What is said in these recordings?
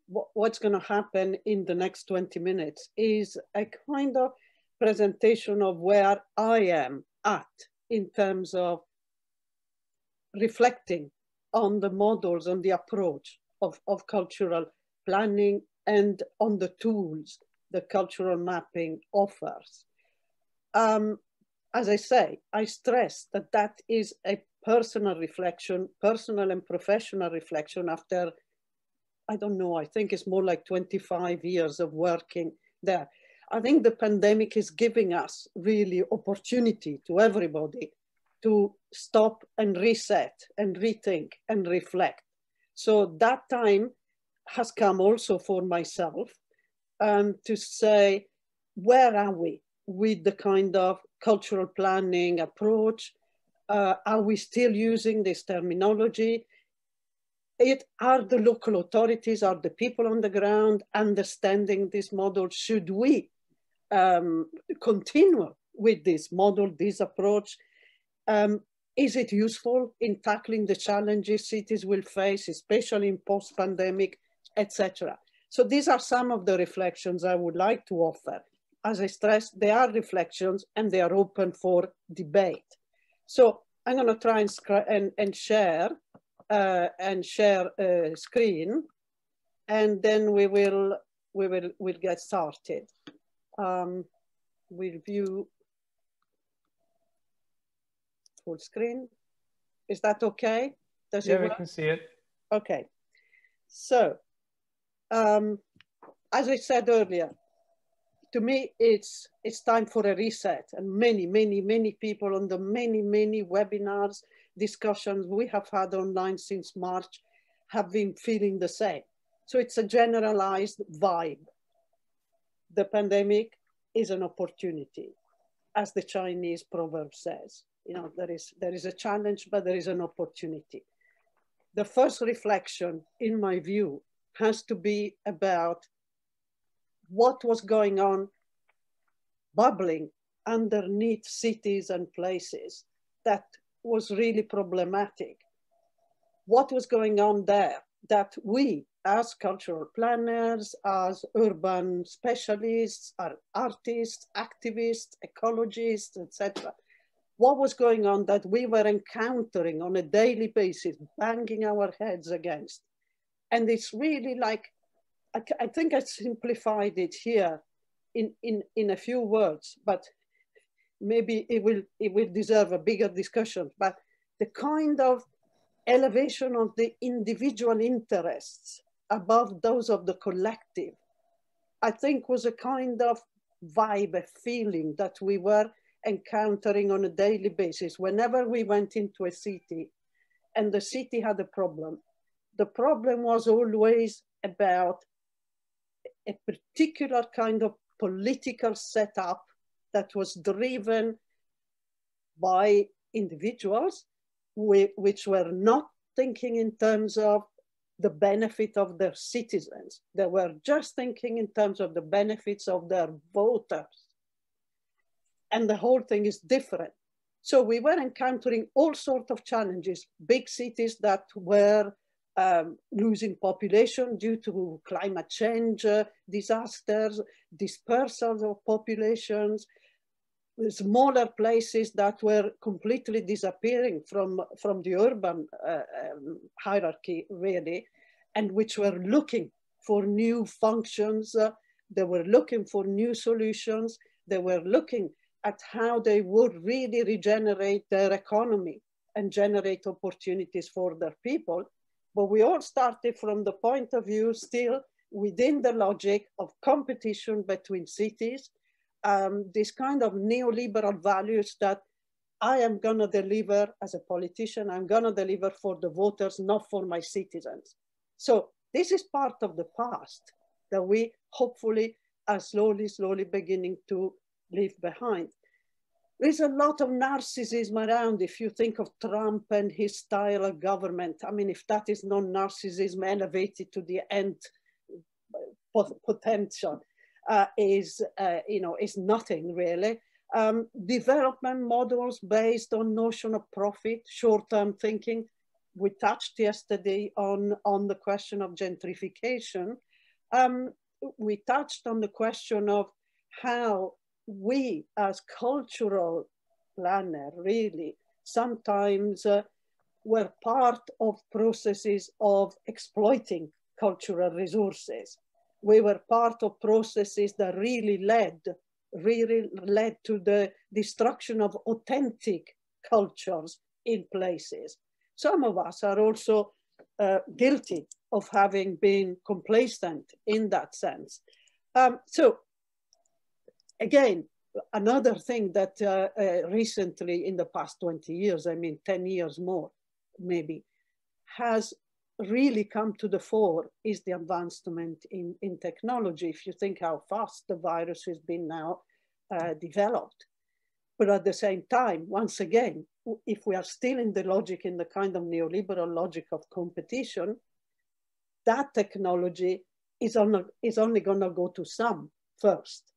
what's going to happen in the next 20 minutes is a kind of presentation of where I am at in terms of reflecting on the models, on the approach of cultural planning and on the tools the cultural mapping offers. As I say, I stress that that is a personal reflection, personal and professional reflection after, I don't know, I think it's more like 25 years of working there. I think the pandemic is giving us really opportunity to everybody to stop and reset and rethink and reflect. So that time has come also for myself to say, where are we with the kind of cultural planning approach? Are we still using this terminology? Are the local authorities, are the people on the ground understanding this model? Should we continue with this model, this approach? Is it useful in tackling the challenges cities will face, especially in post-pandemic, etc.? So these are some of the reflections I would like to offer. As I stressed, they are reflections and they are open for debate. So I'm going to try and share a screen, and then we'll get started. We'll view full screen. Is that okay? Does it work? We can see it. Okay. So, as I said earlier, to me, it's time for a reset, and many people on the many webinars, discussions we have had online since March have been feeling the same. So it's a generalized vibe. The pandemic is an opportunity, as the Chinese proverb says. You know, there is a challenge, but there is an opportunity. The first reflection, in my view, has to be about what was going on bubbling underneath cities and places that was really problematic. What was going on there that we, as cultural planners, as urban specialists, as artists, activists, ecologists, etc., what was going on that we were encountering on a daily basis, banging our heads against? And it's really like, I think I simplified it here in a few words, but maybe it will deserve a bigger discussion. But the kind of elevation of the individual interests above those of the collective, I think was a kind of vibe, a feeling that we were encountering on a daily basis. Whenever we went into a city and the city had a problem, the problem was always about a particular kind of political setup that was driven by individuals which were not thinking in terms of the benefit of their citizens. They were just thinking in terms of the benefits of their voters. And the whole thing is different. So we were encountering all sorts of challenges, big cities that were losing population due to climate change, disasters, dispersals of populations, smaller places that were completely disappearing from the urban hierarchy, really, and which were looking for new functions. They were looking for new solutions. They were looking at how they would really regenerate their economy and generate opportunities for their people. But we all started from the point of view still within the logic of competition between cities, this kind of neoliberal values that I am gonna deliver as a politician, I'm gonna deliver for the voters, not for my citizens. So this is part of the past that we hopefully are slowly beginning to leave behind. There's a lot of narcissism around. If you think of Trump and his style of government, I mean, if that is not narcissism elevated to the end potential, is nothing really. Development models based on notion of profit, short-term thinking. We touched yesterday on the question of gentrification. we touched on the question of how we as cultural planner really sometimes were part of processes of exploiting cultural resources. We were part of processes that really led to the destruction of authentic cultures in places. Some of us are also guilty of having been complacent in that sense. So again, another thing that recently in the past 20 years, I mean 10 years more maybe, has really come to the fore is the advancement in technology. If you think how fast the virus has been now developed. But at the same time, once again, if we are still in the logic, in the kind of neoliberal logic of competition, that technology is only going to go to some first.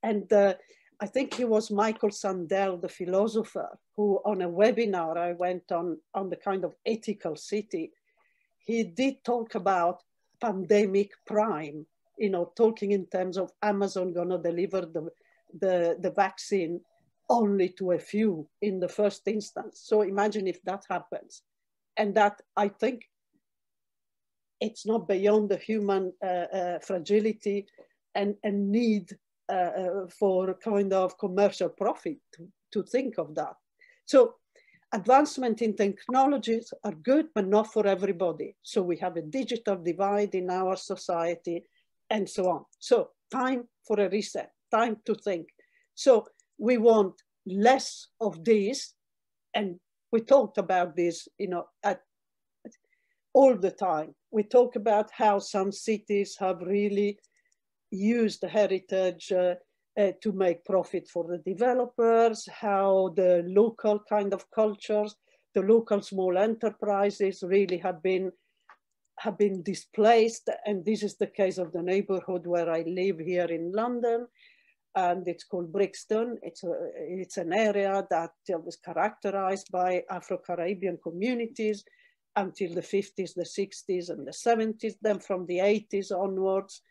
And I think it was Michael Sandel, the philosopher, who on a webinar I went on the kind of ethical city, he did talk about pandemic prime, you know, talking in terms of Amazon going to deliver the vaccine only to a few in the first instance. So imagine if that happens. And that, I think, it's not beyond the human fragility and need for kind of commercial profit to think of that. So advancement in technologies are good, but not for everybody. So we have a digital divide in our society and so on. So time for a reset, time to think. So we want less of this, and we talked about this, you know, all the time. We talk about how some cities have really used the heritage to make profit for the developers, how the local kind of cultures, the local small enterprises really have been displaced. And this is the case of the neighborhood where I live here in London. And it's called Brixton. It's an area that was characterized by Afro-Caribbean communities until the 50s, the 60s, and the 70s. Then from the 80s onwards,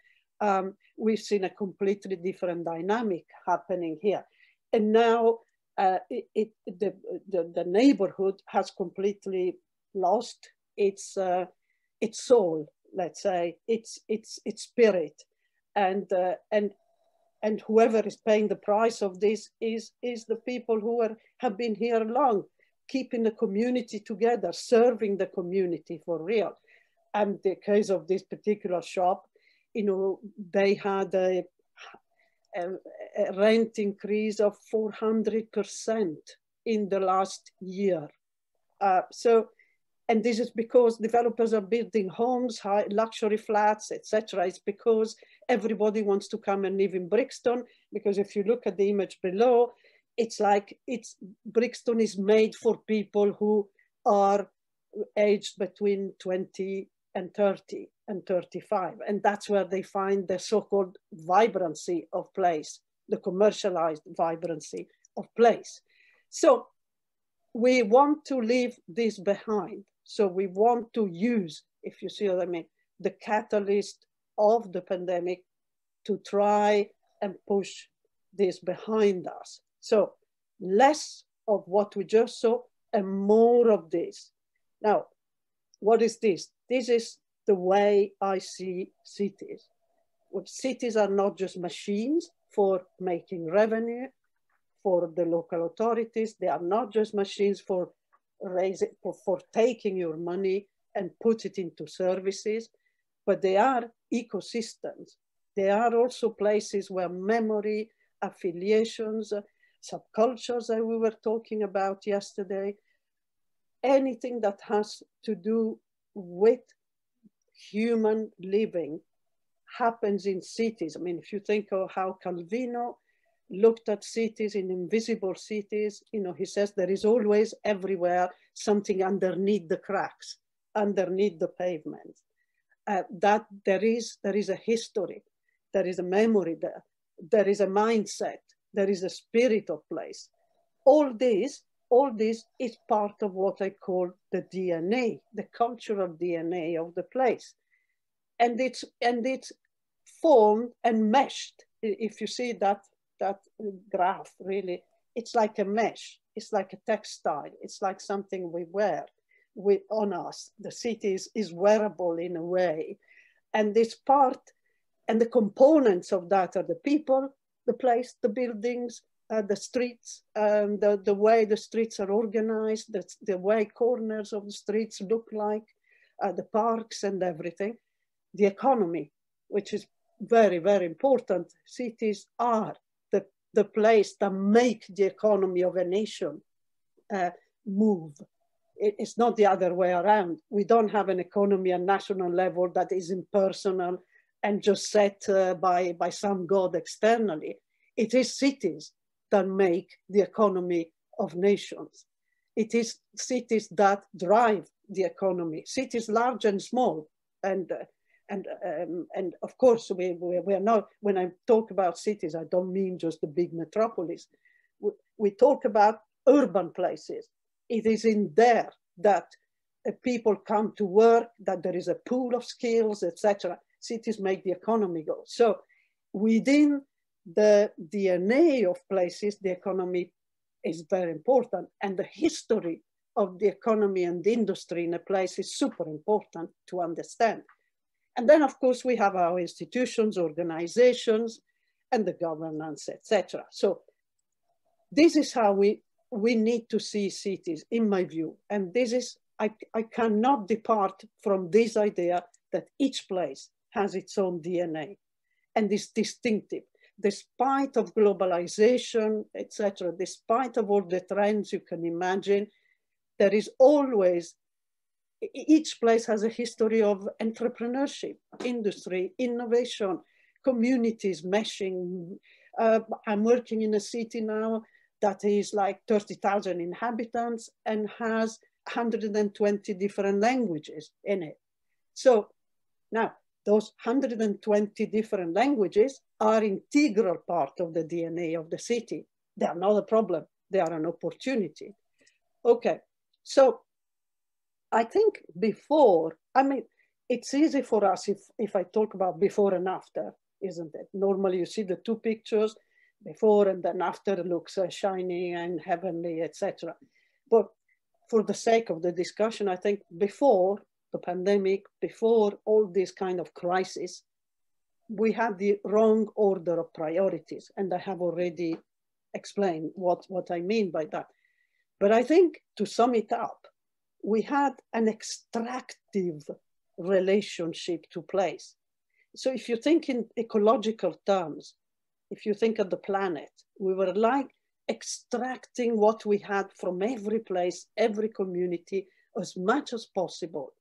we've seen a completely different dynamic happening here. And now the neighborhood has completely lost its soul, let's say, its spirit. And whoever is paying the price of this is the people who have been here long, keeping the community together, serving the community for real. And the case of this particular shop, you know, they had a rent increase of 400% in the last year. And this is because developers are building homes, high luxury flats, etc. It's because everybody wants to come and live in Brixton, because if you look at the image below, it's like Brixton is made for people who are aged between 20 and 30 and 35. And that's where they find the so-called vibrancy of place, the commercialized vibrancy of place. So we want to leave this behind. So we want to use, if you see what I mean, the catalyst of the pandemic to try and push this behind us. So less of what we just saw and more of this. Now, what is this? This is the way I see cities. Cities are not just machines for making revenue for the local authorities. They are not just machines for taking your money and put it into services, but they are ecosystems. They are also places where memory, affiliations, subcultures that we were talking about yesterday, anything that has to do with human living happens in cities. I mean, if you think of how Calvino looked at cities, in Invisible Cities, you know, he says there is always everywhere something underneath the cracks, underneath the pavement. That there is a history, there is a memory there is a mindset, there is a spirit of place. All this is part of what I call the DNA, the cultural DNA of the place. And it's formed and meshed. If you see that graph, really, it's like a mesh. It's like a textile. It's like something we wear on us. The city is wearable in a way. And this part and the components of that are the people, the place, the buildings, the streets, the way the streets are organized, the way corners of the streets look like, the parks and everything. The economy, which is very, very important. Cities are the place that make the economy of a nation move. It's not the other way around. We don't have an economy at national level that is impersonal and just set by some god externally. It is cities that make the economy of nations. It is cities that drive the economy, cities large and small. And of course, we are not, when I talk about cities, I don't mean just the big metropolis. We talk about urban places. It is in there that people come to work, that there is a pool of skills, etc. Cities make the economy go. So within the DNA of places, the economy is very important. And the history of the economy and the industry in a place is super important to understand. And then, of course, we have our institutions, organizations, and the governance, etc. So this is how we need to see cities, in my view. And this is, I cannot depart from this idea that each place has its own DNA and is distinctive. Despite of globalization, etc., despite of all the trends you can imagine, there is always, each place has a history of entrepreneurship, industry, innovation, communities meshing. I'm working in a city now that is like 30,000 inhabitants and has 120 different languages in it. So now those 120 different languages are integral part of the DNA of the city. They are not a problem, they are an opportunity. Okay, so I think before, I mean, it's easy for us if I talk about before and after, isn't it? Normally you see the two pictures, before and then after looks shiny and heavenly, etc. But for the sake of the discussion, I think before the pandemic, before all this kind of crisis, we had the wrong order of priorities. And I have already explained what I mean by that. But I think to sum it up, we had an extractive relationship to place. So if you think in ecological terms, if you think of the planet, we were like extracting what we had from every place, every community, as much as possible,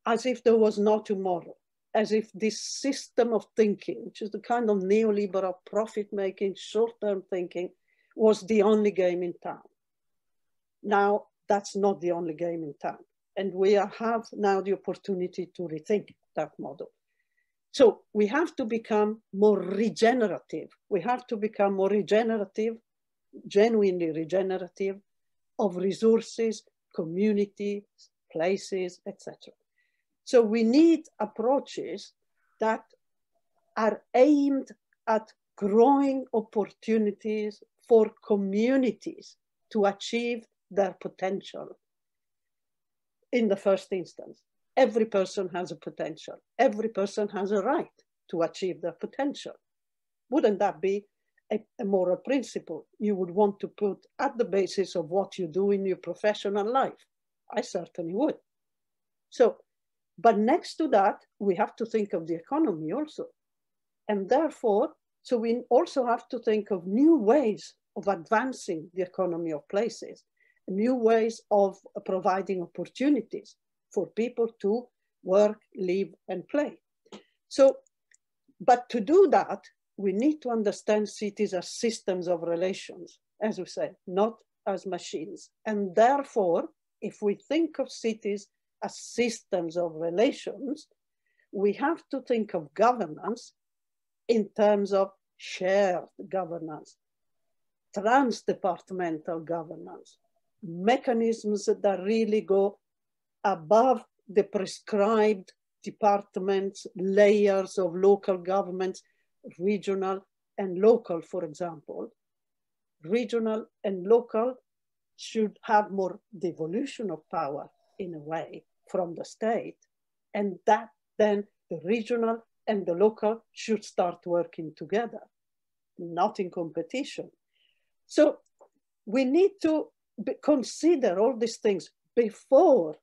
as if there was no tomorrow, as if this system of thinking, which is the kind of neoliberal profit-making, short-term thinking, was the only game in town. Now, that's not the only game in town. And we have now the opportunity to rethink that model. So we have to become more regenerative. We have to become more regenerative, genuinely regenerative of resources, communities, places, etc. So we need approaches that are aimed at growing opportunities for communities to achieve their potential. In the first instance, every person has a potential. Every person has a right to achieve their potential. Wouldn't that be a moral principle you would want to put at the basis of what you do in your professional life? I certainly would. So, but next to that, we have to think of the economy also. And therefore, so we also have to think of new ways of advancing the economy of places, new ways of providing opportunities for people to work, live, and play. So, but to do that, we need to understand cities as systems of relations, as we said, not as machines. And therefore, if we think of cities as systems of relations, we have to think of governance in terms of shared governance, trans-departmental governance, mechanisms that really go above the prescribed departments, layers of local governments, regional and local, for example. Regional and local should have more devolution of power in a way from the state. And that then the regional and the local should start working together, not in competition. So we need to consider all these things before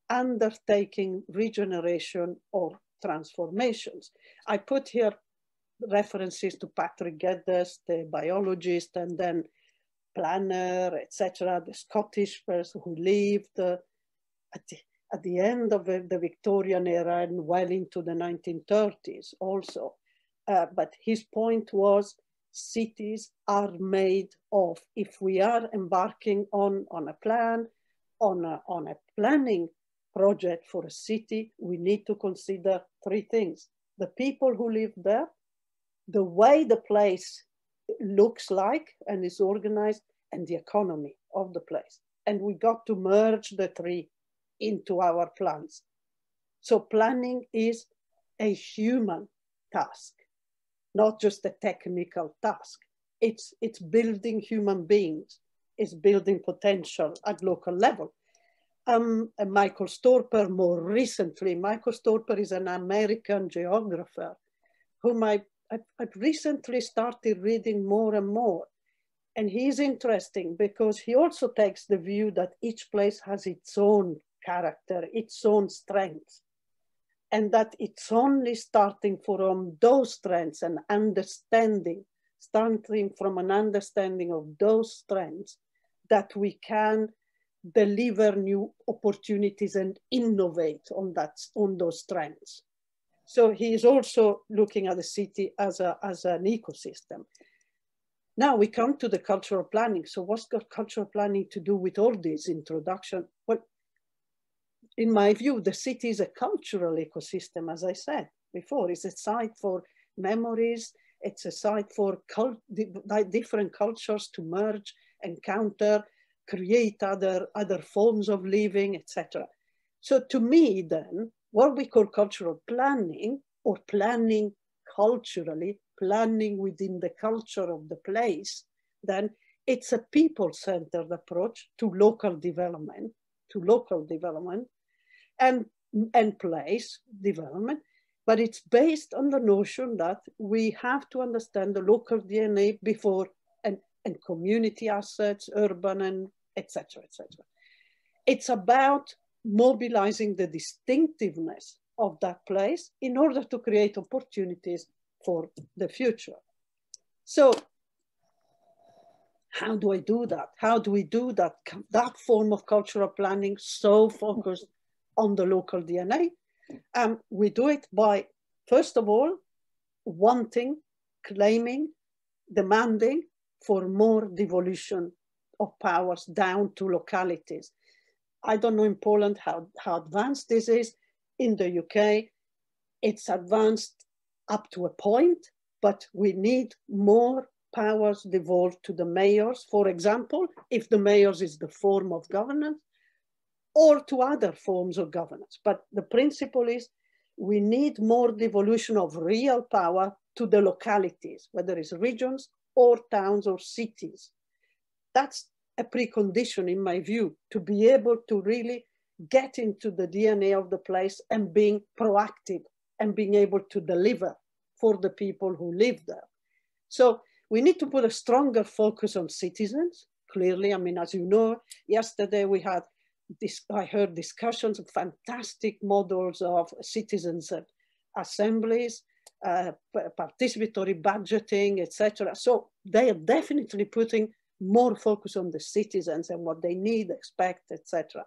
undertaking regeneration or transformations. I put here references to Patrick Geddes, the biologist, and then planner, etc., the Scottish person who lived at the end of the Victorian era and well into the 1930s also. But his point was cities are made of, if we are embarking on a plan, on a planning project for a city, we need to consider three things: the people who live there, the way the place looks like and is organized, and the economy of the place. And we got to merge the three into our plans. So planning is a human task, not just a technical task. It's building human beings, it's building potential at local level. And Michael Storper, more recently, Michael Storper is an American geographer whom I've recently started reading more and more. And he's interesting because he also takes the view that each place has its own character, its own strengths, and that it's only starting from those strengths and understanding, starting from an understanding of those strengths, that we can deliver new opportunities and innovate on those strengths. So he is also looking at the city as an ecosystem. Now we come to the cultural planning. So what's got cultural planning to do with all this introduction? Well, in my view, the city is a cultural ecosystem, as I said before. It's a site for memories. It's a site for different cultures to merge, encounter, create other forms of living, etc. So to me, then, what we call cultural planning, or planning culturally, planning within the culture of the place, then it's a people-centered approach to local development, and place development, but it's based on the notion that we have to understand the local DNA before, and community assets, urban, and etc., etc. It's about mobilizing the distinctiveness of that place in order to create opportunities for the future. So how do I do that? How do we do that form of cultural planning so focused on the local DNA? We do it by, first of all, wanting, claiming, demanding for more devolution of powers down to localities. I don't know in Poland how advanced this is. In the UK, it's advanced up to a point, but we need more powers devolved to the mayors, for example, if the mayors is the form of governance, or to other forms of governance. But the principle is we need more devolution of real power to the localities, whether it's regions or towns or cities. That's a precondition, in my view, to be able to really get into the DNA of the place and being proactive and being able to deliver for the people who live there. So we need to put a stronger focus on citizens, clearly. I mean, as you know, yesterday we had I heard discussions of fantastic models of citizens assemblies, participatory budgeting, etc. So they are definitely putting more focus on the citizens and what they need, expect, etc.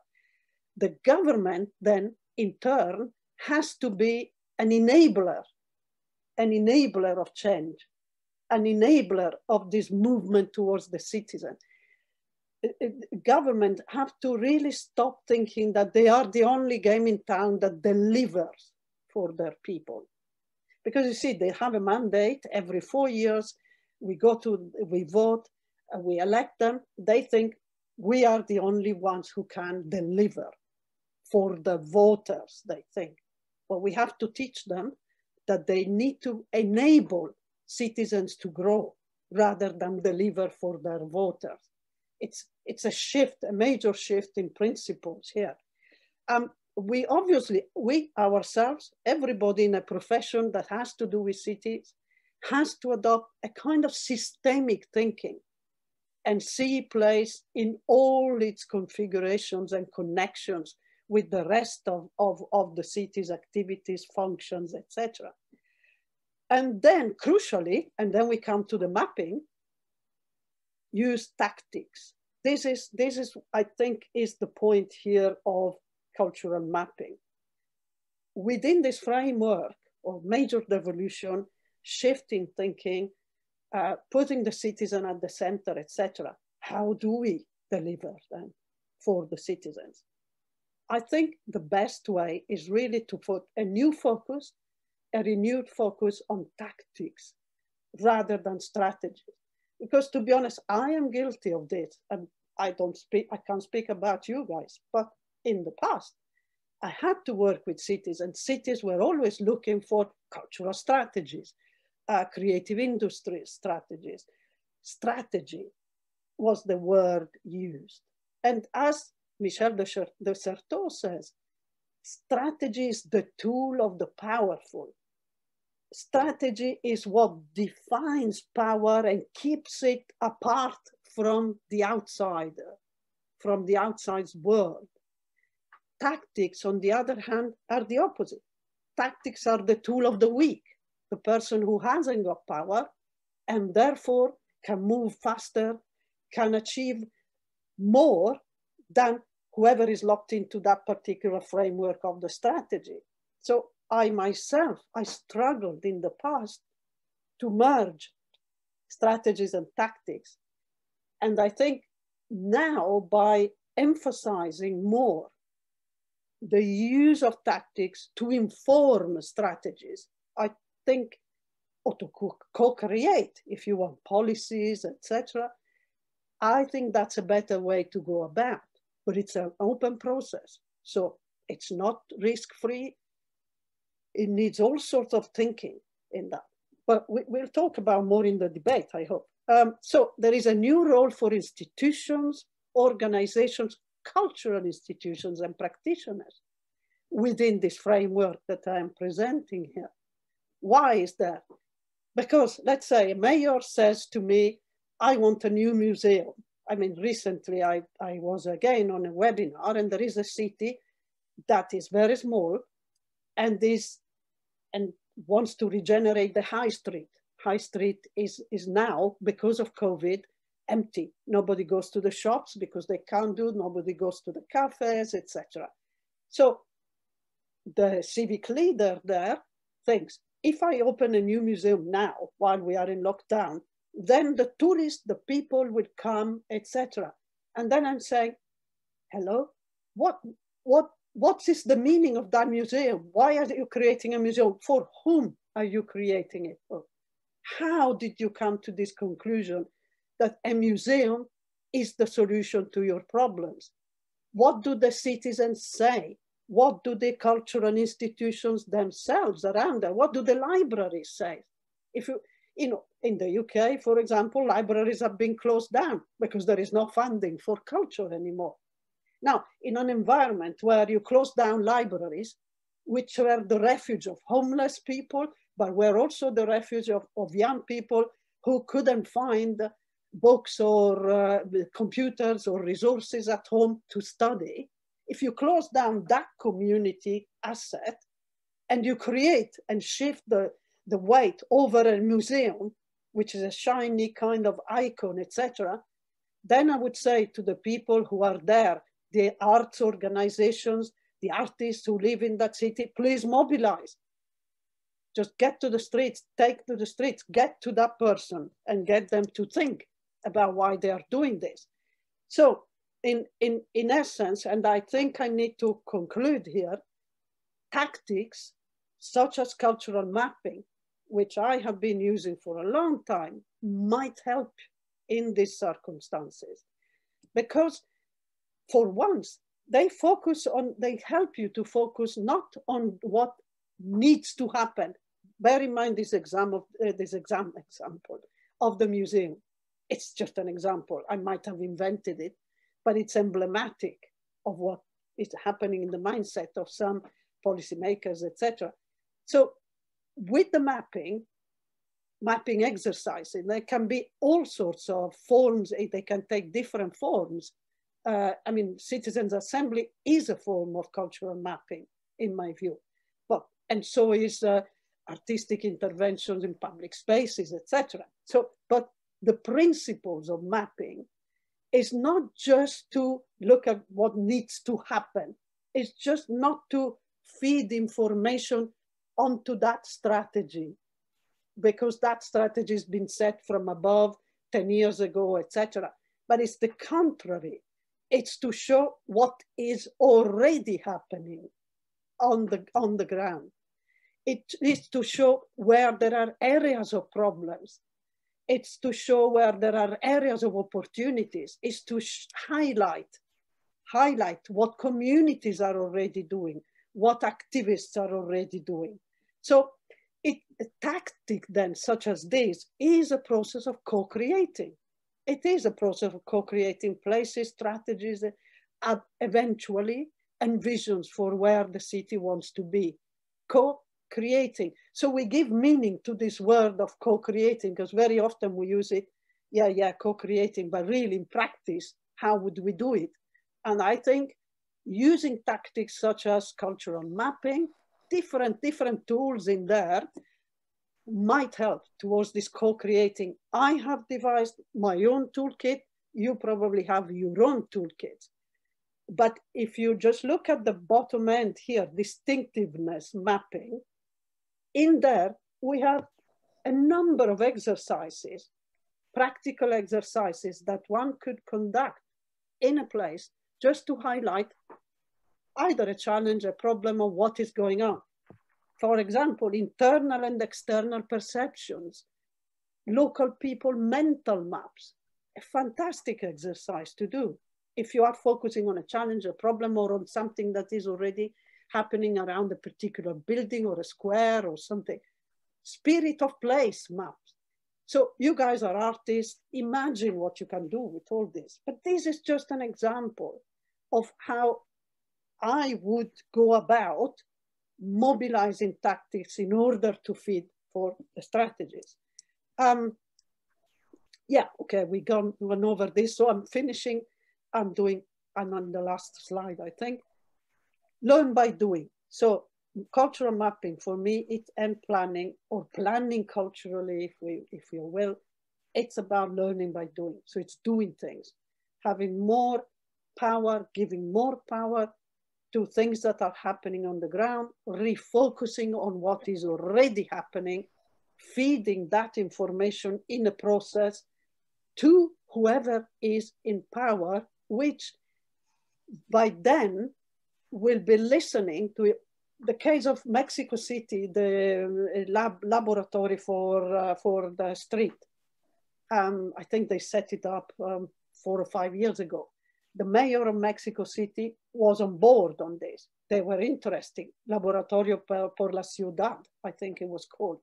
The government then, in turn, has to be an enabler of change, an enabler of this movement towards the citizen. Government have to really stop thinking that they are the only game in town that delivers for their people. Because you see, they have a mandate every 4 years, we vote, we elect them. They think we are the only ones who can deliver for the voters, they think. but we have to teach them that they need to enable citizens to grow rather than deliver for their voters. It's a shift, a major shift in principles here. We ourselves, everybody in a profession that has to do with cities, has to adopt a kind of systemic thinking and see place in all its configurations and connections with the rest of the city's activities, functions, etc. And then crucially, and then we come to the mapping, use tactics. This is, I think, is the point here of cultural mapping. Within this framework of major devolution, shifting thinking, putting the citizen at the center, etc., how do we deliver them for the citizens? I think the best way is really to put a new focus, a renewed focus on tactics rather than strategies. Because to be honest, I am guilty of this, and I can't speak about you guys, but in the past, I had to work with cities, and cities were always looking for cultural strategies, creative industry strategies. Strategy was the word used. And as Michel de Certeau says, strategy is the tool of the powerful. Strategy is what defines power and keeps it apart from the outsider, from the outside world. Tactics, on the other hand, are the opposite. Tactics are the tool of the weak, the person who hasn't got power and therefore can move faster, can achieve more than whoever is locked into that particular framework of the strategy. So I myself, I struggled in the past to merge strategies and tactics. And I think now by emphasizing more the use of tactics to inform strategies, I think, or to co-create, if you want, policies, etc., I think that's a better way to go about, but it's an open process. So it's not risk-free. It needs all sorts of thinking in that. But we'll talk about more in the debate, I hope. So there is a new role for institutions, organizations, cultural institutions, and practitioners within this framework that I am presenting here. Why is that? Because let's say a mayor says to me, I want a new museum. I mean, recently I was again on a webinar, and there is a city that is very small and wants to regenerate the high street. High street is now, because of COVID, empty. Nobody goes to the shops because they can't do, nobody goes to the cafes, etc. So the civic leader there thinks, if I open a new museum now, while we are in lockdown, then the tourists, the people will come, etc. And then I'm saying, hello, what is the meaning of that museum? Why are you creating a museum? For whom are you creating it for? How did you come to this conclusion that a museum is the solution to your problems? What do the citizens say? What do the cultural institutions themselves around them? What do the libraries say? If you know, in the UK, for example, libraries have been closed down because there is no funding for culture anymore. Now, in an environment where you close down libraries, which were the refuge of homeless people, but were also the refuge of young people who couldn't find books or computers or resources at home to study, if you close down that community asset and you create and shift the weight over a museum, which is a shiny kind of icon, etc., then I would say to the people who are there, the arts organizations, the artists who live in that city, please mobilize. Just get to the streets, take to the streets, get to that person and get them to think about why they are doing this. So in essence, and I think I need to conclude here, tactics such as cultural mapping, which I have been using for a long time, might help in these circumstances. Because for once, they help you to focus not on what needs to happen. Bear in mind this example of the museum. It's just an example. I might have invented it, but it's emblematic of what is happening in the mindset of some policymakers, etc. So with the mapping exercises, there can be all sorts of forms. They can take different forms. I mean, citizens' assembly is a form of cultural mapping, in my view. And so is artistic interventions in public spaces, etc. So, but the principles of mapping is not just to look at what needs to happen. It's just not to feed information onto that strategy, because that strategy has been set from above 10 years ago, etc. But it's the contrary. It's to show what is already happening on the ground. It is to show where there are areas of problems. It's to show where there are areas of opportunities. It's to highlight what communities are already doing, what activists are already doing. So a tactic then, such as this, is a process of co-creating. It is a process of co-creating places, strategies, eventually, and visions for where the city wants to be. Co-creating. So we give meaning to this word of co-creating, because very often we use it, co-creating, but really in practice, how would we do it? And I think using tactics such as cultural mapping, different tools in there might help towards this co-creating. I have devised my own toolkit. You probably have your own toolkit. But if you just look at the bottom end here, distinctiveness mapping, in there we have a number of exercises, practical exercises that one could conduct in a place just to highlight either a challenge, a problem, or what is going on. For example, internal and external perceptions, local people mental maps, a fantastic exercise to do. If you are focusing on a challenge, a problem, or on something that is already happening around a particular building or a square or something. Spirit of place maps. So you guys are artists, imagine what you can do with all this. But this is just an example of how I would go about mobilizing tactics in order to feed for the strategies. Yeah, okay, we went over this, so I'm finishing. I'm on the last slide, I think. Learn by doing. So cultural mapping for me, it's and planning, or planning culturally, if you will. It's about learning by doing. So it's doing things, having more power, giving more power to things that are happening on the ground, refocusing on what is already happening, feeding that information in a process to whoever is in power, which by then will be listening to it. The case of Mexico City, the laboratory for the street. I think they set it up 4 or 5 years ago. The mayor of Mexico City was on board on this. They were interested. Laboratorio por la Ciudad, I think it was called.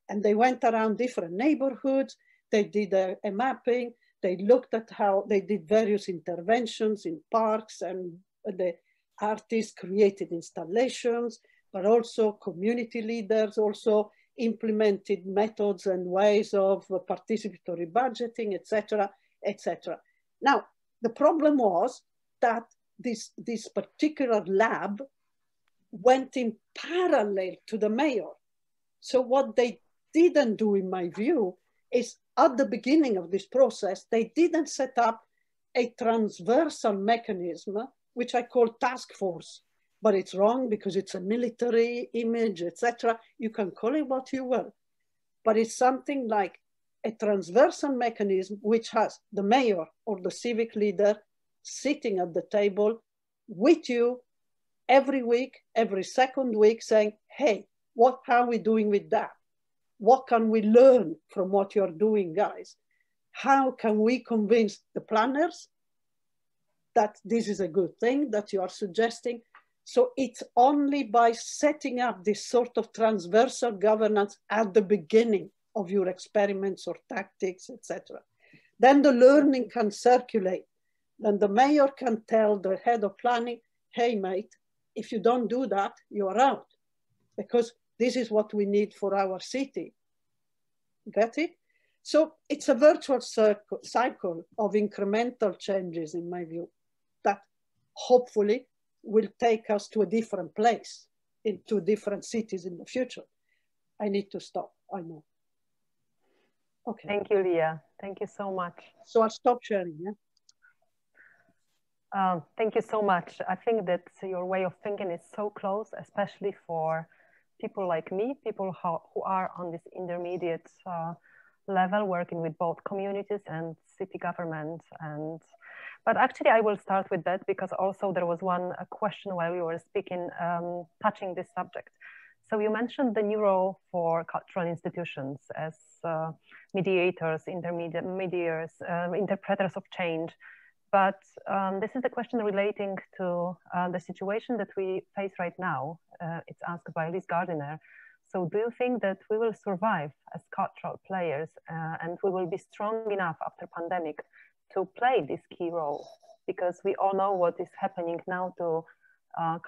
And they went around different neighborhoods. They did a mapping. They looked at how they did various interventions in parks, and the artists created installations, but also community leaders also implemented methods and ways of participatory budgeting, etc., etc. Now, the problem was that this particular lab went in parallel to the mayor. So what they didn't do, in my view, is at the beginning of this process, they didn't set up a transversal mechanism, which I call task force, but it's wrong because it's a military image, etc. You can call it what you will, but it's something like a transversal mechanism which has the mayor or the civic leader sitting at the table with you every week, every second week, saying, hey, how are we doing with that? What can we learn from what you're doing, guys? How can we convince the planners that this is a good thing that you are suggesting? So it's only by setting up this sort of transversal governance at the beginning of your experiments or tactics, etc. Then the learning can circulate. Then the mayor can tell the head of planning, hey mate, if you don't do that, you're out, because this is what we need for our city. Get it? So it's a virtual cycle of incremental changes, in my view, that hopefully will take us to a different place, into different cities in the future. I need to stop, I know. Okay. Thank you, Lia. Thank you so much. So I'll stop sharing, yeah? Thank you so much. I think that your way of thinking is so close, especially for people like me, people who are on this intermediate level, working with both communities and city government. But actually, I will start with that because also there was one question while you were speaking, touching this subject. So you mentioned the new role for cultural institutions as mediators, intermediaries, interpreters of change. But this is the question relating to the situation that we face right now. It's asked by Lia Ghilardi. So do you think that we will survive as cultural players and we will be strong enough after pandemic to play this key role? Because we all know what is happening now to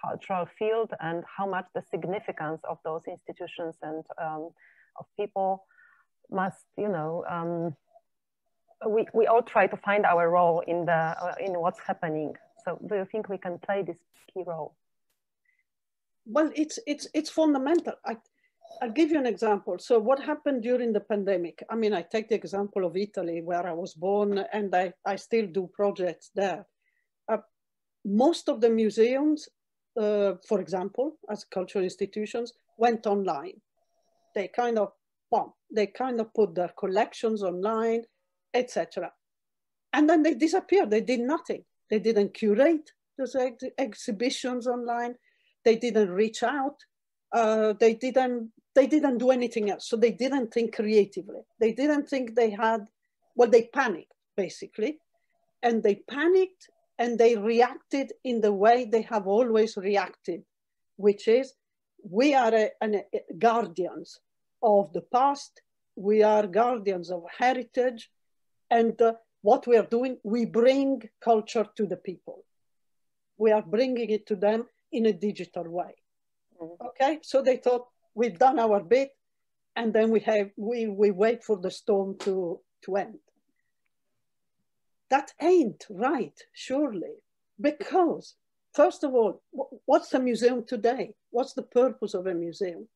cultural field and how much the significance of those institutions and of people must, you know, we all try to find our role in what's happening. So do you think we can play this key role? Well, it's fundamental. I'll give you an example. So what happened during the pandemic? I mean, I take the example of Italy, where I was born, and I still do projects there. Most of the museums, for example, as cultural institutions, went online. They kind of put their collections online, etc. And then they disappeared. They did nothing. They didn't curate those exhibitions online. They didn't reach out. They didn't do anything else. So they didn't think creatively. They didn't think they had, well, they panicked, basically. And they panicked and they reacted in the way they have always reacted, which is, we are guardians of the past. We are guardians of heritage. And what we are doing, we bring culture to the people. We are bringing it to them in a digital way. Okay, so they thought, we've done our bit, and then we wait for the storm to end. That ain't right, surely, because first of all, what's a museum today? What's the purpose of a museum?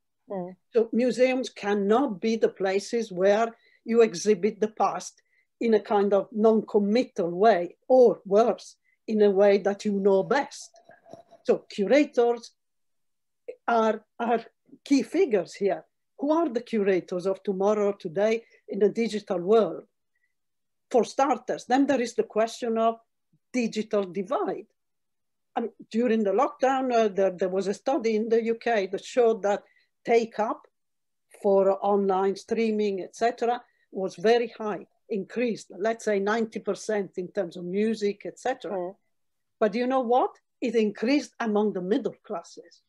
So museums cannot be the places where you exhibit the past in a kind of non-committal way, or worse, in a way that you know best. So curators are key figures here. Who are the curators of tomorrow, today, in a digital world? For starters, then there is the question of digital divide. I mean, during the lockdown, there was a study in the UK that showed that take-up for online streaming, etc., was very high, increased, let's say 90% in terms of music, etc. But you know what? It increased among the middle classes.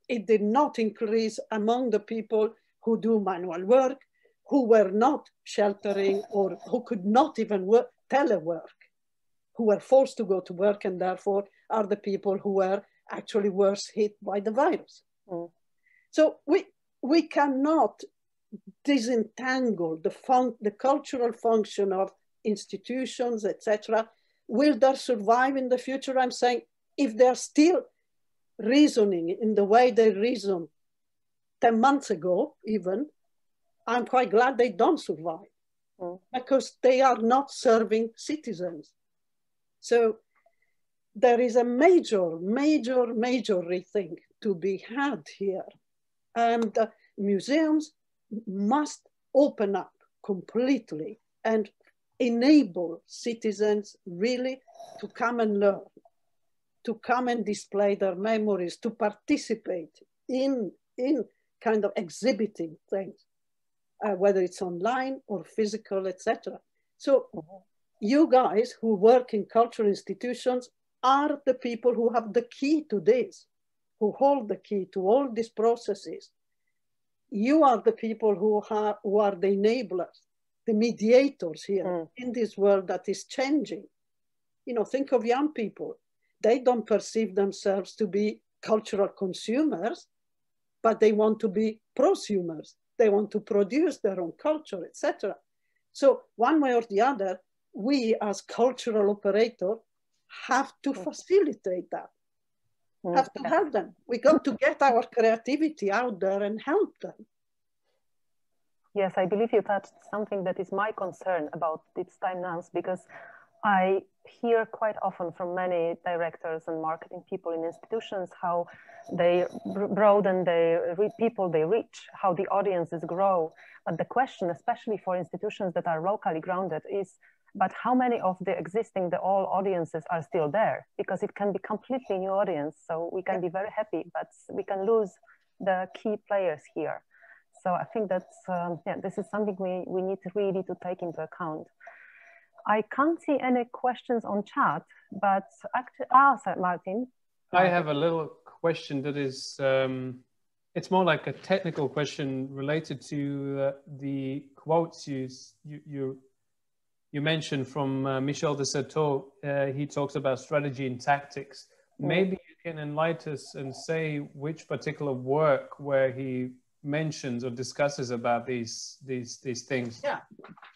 It did not increase among the people who do manual work, who were not sheltering, or who could not even telework, who were forced to go to work, and therefore are the people who were actually worse hit by the virus. So we cannot disentangle the cultural function of institutions, etc. Will they survive in the future? I'm saying, if they're still reasoning in the way they reasoned 10 months ago, even, I'm quite glad they don't survive, because they are not serving citizens. So there is a major rethink to be had here. And museums must open up completely and enable citizens really to come and learn, to come and display their memories, to participate in kind of exhibiting things, whether it's online or physical, etc. So you guys who work in cultural institutions, are the people who have the key to this, who hold the key to all these processes. You are the people who are the enablers, the mediators here in this world that is changing. You know, think of young people. They don't perceive themselves to be cultural consumers, but they want to be prosumers. They want to produce their own culture, etc. So one way or the other, we as cultural operators have to facilitate that, have to help them. We got to get our creativity out there and help them. Yes, I believe you touched something that is my concern about this time dance, because I hear quite often from many directors and marketing people in institutions how they broaden the people they reach, how the audiences grow. But the question, especially for institutions that are locally grounded, is, but how many of the existing, the old audiences are still there? Because it can be completely new audience. So we can be very happy, but we can lose the key players here. So I think that's, this is something we need really to take into account. I can't see any questions on chat, but actually, sorry, Martin. I have a little question that is, it's more like a technical question related to the quotes you mentioned from Michel de Certeau. He talks about strategy and tactics. Maybe you can enlighten us and say which particular work where he mentions or discusses about these things. Yeah,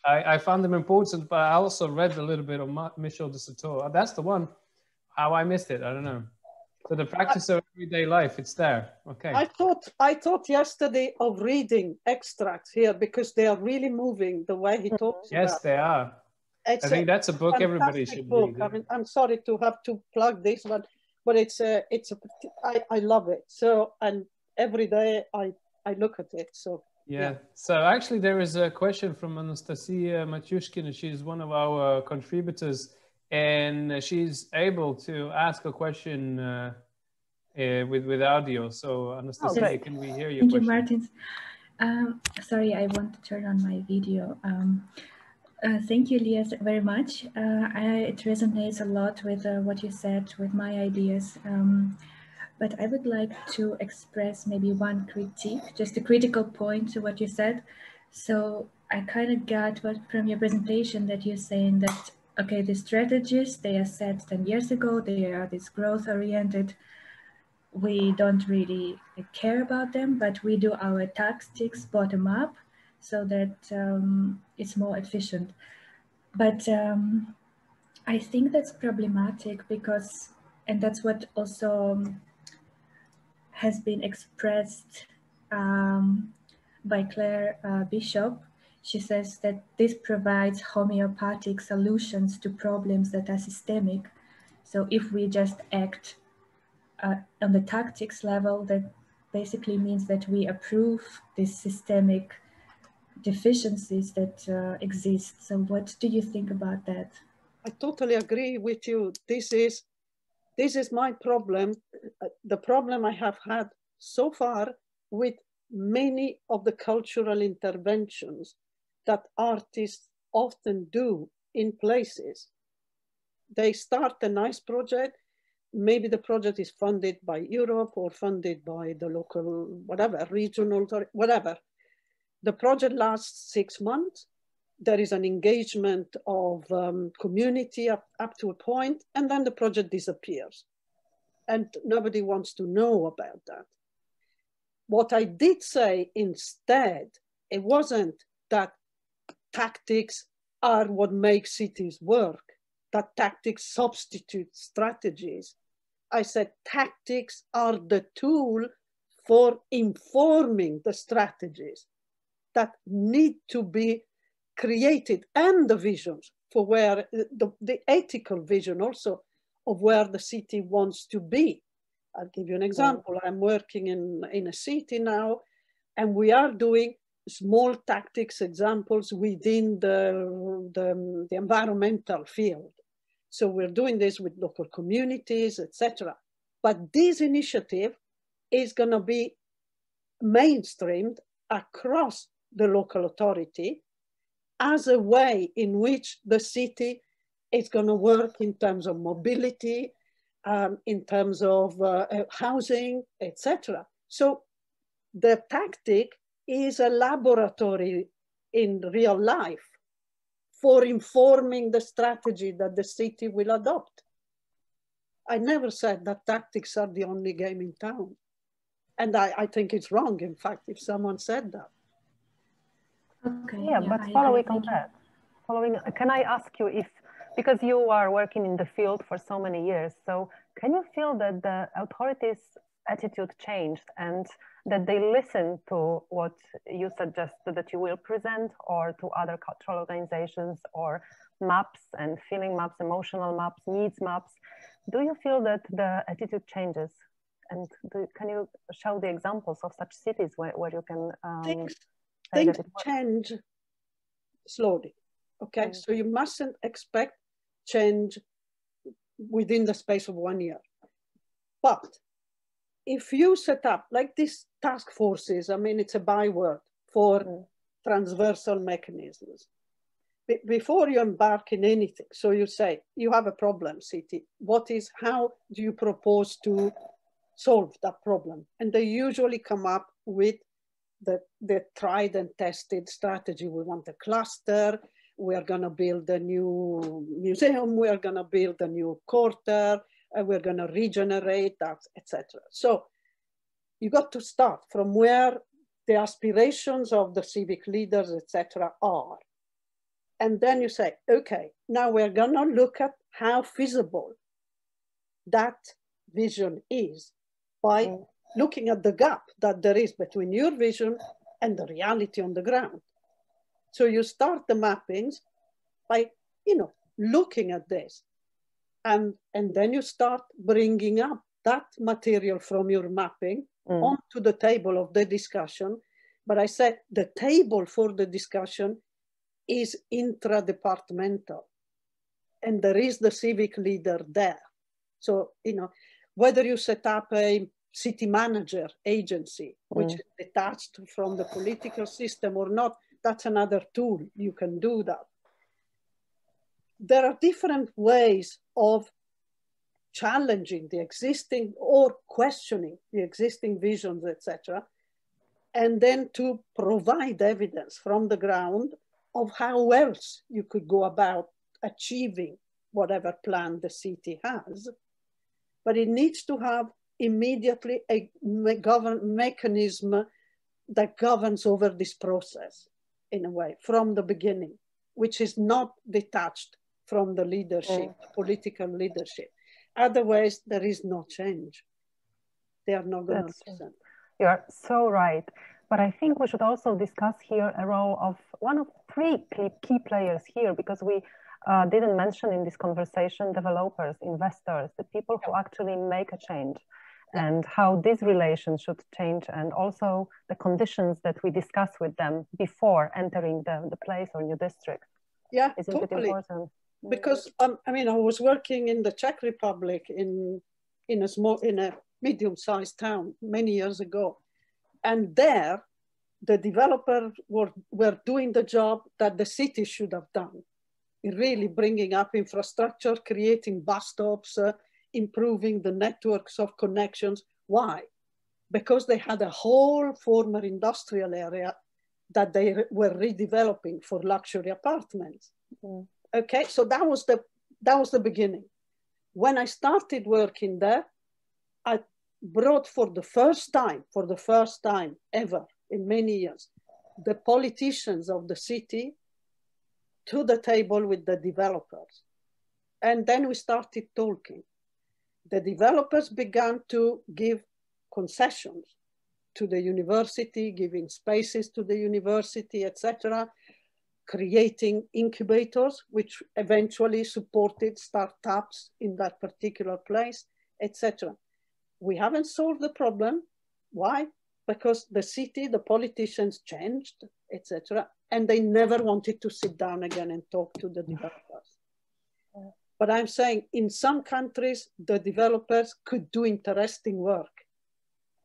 I found them important, but I also read a little bit of Michel de Certeau. That's the one. How I missed it, I don't know. So the practice of everyday life, it's there. Okay. I thought yesterday of reading extracts here because they are really moving the way he talks about. Yes, they are. I think that's a book everybody should read. I mean, I'm sorry to have to plug this one, but I love it. So, and every day I look at it. So yeah. So actually, there is a question from Anastasia Matyushkin. She's one of our contributors, and she's able to ask a question with audio. So Anastasia, can we hear your question? Thank you, Martin. Sorry, I want to turn on my video. Thank you, Lia, very much. It resonates a lot with what you said, with my ideas. But I would like to express maybe one critique, just a critical point to what you said. So I kind of got from your presentation that you're saying that, okay, the strategies, they are set 10 years ago, they are this growth oriented. We don't really care about them, but we do our tactics bottom up so that it's more efficient. But I think that's problematic because, and that's what also has been expressed by Claire Bishop. She says that this provides homeopathic solutions to problems that are systemic. So if we just act on the tactics level, that basically means that we approve these systemic deficiencies that exist. So what do you think about that? I totally agree with you. This is my problem, the problem I have had so far with many of the cultural interventions that artists often do in places. They start a nice project. Maybe the project is funded by Europe or funded by the local, whatever, regional, whatever. The project lasts 6 months. There is an engagement of community up to a point, and then the project disappears. And nobody wants to know about that. What I did say instead, it wasn't that tactics are what makes cities work, that tactics substitute strategies. I said tactics are the tool for informing the strategies that need to be created, and the visions for where the ethical vision also of where the city wants to be. I'll give you an example. I'm working in a city now, and we are doing small tactics examples within the environmental field. So we're doing this with local communities, etc. But this initiative is going to be mainstreamed across the local authority as a way in which the city is going to work in terms of mobility, in terms of housing, etc. So the tactic is a laboratory in real life for informing the strategy that the city will adopt. I never said that tactics are the only game in town. And I think it's wrong, in fact, if someone said that. Okay. Yeah, but following on that, can I ask you if, because you are working in the field for so many years, so can you feel that the authorities' attitude changed and that they listen to what you suggested that you will present, or to other cultural organizations, or maps and feeling maps, emotional maps, needs maps? Do you feel that the attitude changes? And can you show the examples of such cities where you can things change slowly, okay? So you mustn't expect change within the space of 1 year. But if you set up like these task forces, I mean, it's a byword for transversal mechanisms. Before you embark in anything, so you say, you have a problem, city. How do you propose to solve that problem? And they usually come up with the tried and tested strategy. We want a cluster, we are gonna build a new museum, we are gonna build a new quarter, we're gonna regenerate that, etc. So you got to start from where the aspirations of the civic leaders, etc. are. And then you say, okay, now we're gonna look at how feasible that vision is by looking at the gap that there is between your vision and the reality on the ground. So you start the mappings by, looking at this. And then you start bringing up that material from your mapping onto the table of the discussion. But I said the table for the discussion is intra-departmental. And there is the civic leader there. So, whether you set up a city manager agency, which is detached from the political system or not, that's another tool. You can do that. There are different ways of challenging the existing or questioning the existing visions, etc. And then to provide evidence from the ground of how else you could go about achieving whatever plan the city has. But it needs to have immediately a mechanism that governs over this process in a way from the beginning, which is not detached from the leadership, political leadership. Otherwise, there is no change. They are not going to listen. You are so right. But I think we should also discuss here a role of one of three key players here, because we didn't mention in this conversation developers, investors, the people who actually make a change, and how this relation should change, and also the conditions that we discuss with them before entering the place or new district. Yeah, isn't totally. it important? Because I was working in the Czech Republic in a medium-sized town many years ago, and there the developers were doing the job that the city should have done, in really bringing up infrastructure, creating bus stops, improving the networks of connections. Why? Because they had a whole former industrial area that they were redeveloping for luxury apartments. Okay, so that was the beginning. When I started working there, I brought for the first time ever in many years, the politicians of the city to the table with the developers. And then we started talking. The developers began to give concessions to the university, giving spaces to the university, etc., creating incubators, which eventually supported startups in that particular place, etc. We haven't solved the problem. Why? Because the city, the politicians changed, etc., and they never wanted to sit down again and talk to the developers. But I'm saying in some countries, the developers could do interesting work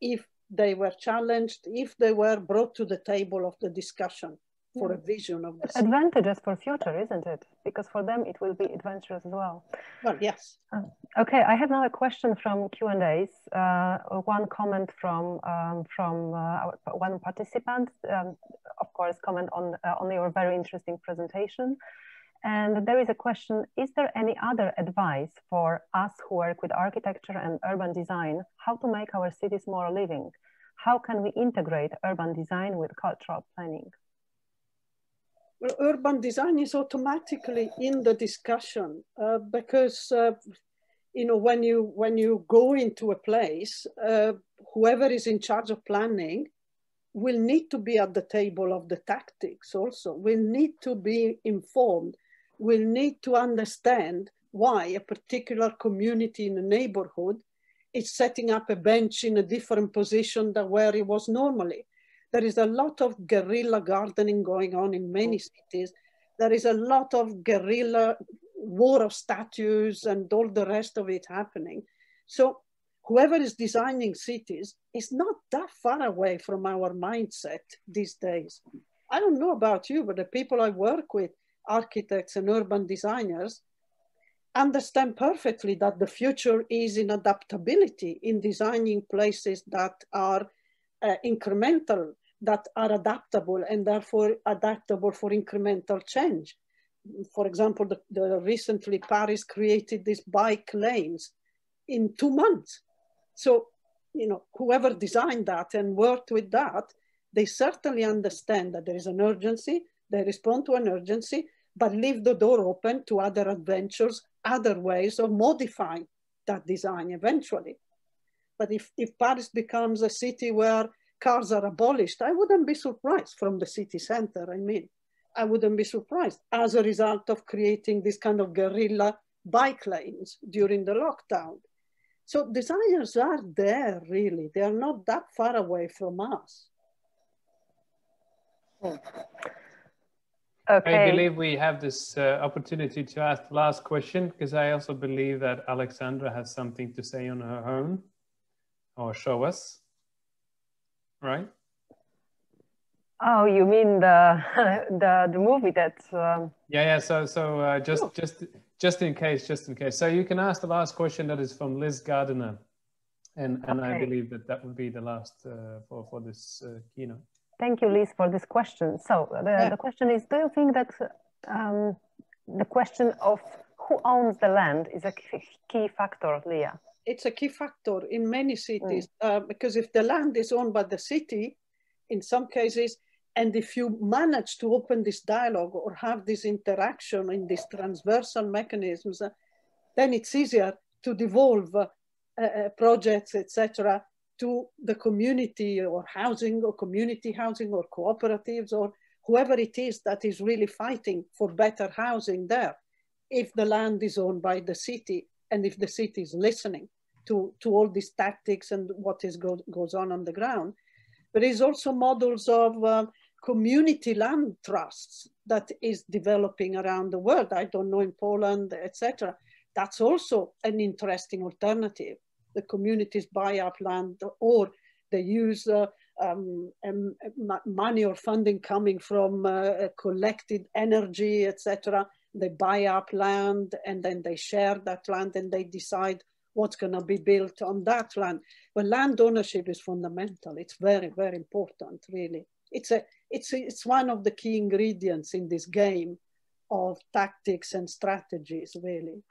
if they were challenged, if they were brought to the table of the discussion. for a vision of the city. Advantages for future, isn't it? Because for them it will be adventurous as well. Well, yes. Okay, I have now a question from Q&As. One comment from one participant. Of course, comment on your very interesting presentation. And there is a question: is there any other advice for us who work with architecture and urban design, how to make our cities more living? How can we integrate urban design with cultural planning? Well, urban design is automatically in the discussion because you know, when you go into a place, whoever is in charge of planning will need to be at the table of the tactics also, will need to be informed, will need to understand why a particular community in a neighborhood is setting up a bench in a different position than where it was normally. There is a lot of guerrilla gardening going on in many cities. There is a lot of guerrilla war of statues and all the rest of it happening. So whoever is designing cities is not that far away from our mindset these days. I don't know about you, but the people I work with, architects and urban designers, understand perfectly that the future is in adaptability, in designing places that are incremental, that are adaptable and therefore adaptable for incremental change. For example, recently Paris created these bike lanes in 2 months. So, you know, whoever designed that and worked with that, they certainly understand that there is an urgency, they respond to an urgency, but leave the door open to other adventures, other ways of modifying that design eventually. But if Paris becomes a city where cars are abolished, I wouldn't be surprised from the city center. I mean, I wouldn't be surprised as a result of creating this kind of guerrilla bike lanes during the lockdown. So designers are there, really. They are not that far away from us. Okay. I believe we have this opportunity to ask the last question, because I also believe that Alexandra has something to say on her own, or show us, right? Oh, you mean the movie that? Yeah. So just in case. So you can ask the last question that is from Liz Gardiner, and okay. I believe that would be the last for this keynote. Thank you, Liz, for this question. So the question is: do you think that the question of who owns the land is a key factor, Lia? It's a key factor in many cities because if the land is owned by the city, in some cases, and if you manage to open this dialogue or have this interaction in these transversal mechanisms, then it's easier to devolve projects, etc., to the community or housing or community housing or cooperatives or whoever it is that is really fighting for better housing there, if the land is owned by the city and if the city is listening to all these tactics and what goes on the ground. But there's also models of community land trusts that is developing around the world. I don't know, in Poland, etc. That's also an interesting alternative. The communities buy up land, or they use money or funding coming from collected energy, etc. They buy up land and then they share that land and they decide what's going to be built on that land. But land ownership is fundamental. It's very, very important, really. It's one of the key ingredients in this game of tactics and strategies, really.